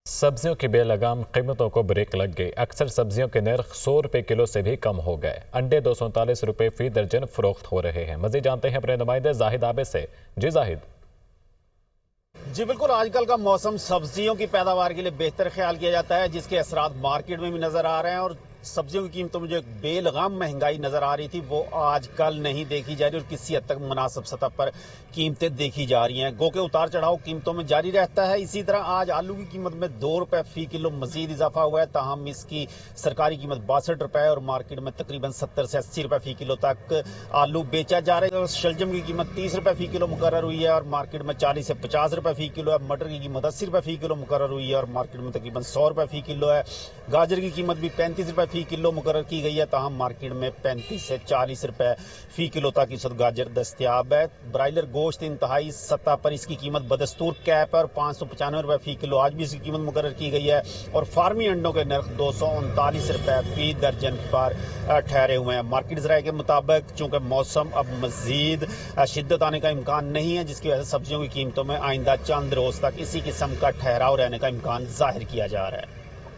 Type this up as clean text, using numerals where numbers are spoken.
सब्जियों की बेलगाम कीमतों को ब्रेक लग गई। अक्सर सब्जियों के नर्ख 100 रुपए किलो से भी कम हो गए। अंडे 239 रुपए फी दर्जन फरोख्त हो रहे हैं। मजीद जानते हैं अपने नुमाइंदे जाहिद आबे से। जी जाहिद। जी बिल्कुल, आजकल का मौसम सब्जियों की पैदावार के लिए बेहतर ख्याल किया जाता है, जिसके असरात मार्केट में भी नजर आ रहे हैं। और सब्जियों की कीमतों में जो एक बेलगाम महंगाई नजर आ रही थी वो आजकल नहीं देखी जा रही और किसी हद तक मुनासिब सतह पर कीमतें देखी जा रही हैं। गो के उतार चढ़ाव कीमतों में जारी रहता है। इसी तरह आज आलू की कीमत में 2 रुपए फी किलो मजीद इजाफा हुआ है। ताहम इसकी सरकारी कीमत 62 रुपए और मार्केट में तकरीबन 70 से 80 रुपए फी किलो तक आलू बेचा जा रहा है। और शलजम की कीमत 30 रुपए फी किलो मुकर्रर हुई है और मार्केट में 40 से 50 रुपए फी किलो है। मटर की कीमत 80 रुपए फी किलो मुकर्रर हुई है और मार्केट में तकरीबन 100 रुपए फी किलो है। गाजर की कीमत भी 35 रुपए फी किलो मुकर्रर की गई है। ताहम मार्केट में 35 से 40 रुपए फी किलो तक इस वक्त गाजर दस्तयाब है। ब्रायलर गोश्त इंतहाई सतह पर इसकी कीमत बदस्तूर कैप पर 595 रुपए फी किलो आज भी इसकी कीमत मुकर्रर की गई है। और फार्मी अंडों के नर्ख 239 रुपए फी दर्जन पर ठहरे हुए हैं। मार्केट ज़राए के मुताबिक चूंकि मौसम अब मजीद शिद्दत आने का इम्कान नहीं है, जिसकी वजह से सब्जियों की कीमतों में आइंदा चंद रोज तक इसी किस्म का ठहराव रहने का इम्कान जाहिर किया जा रहा है।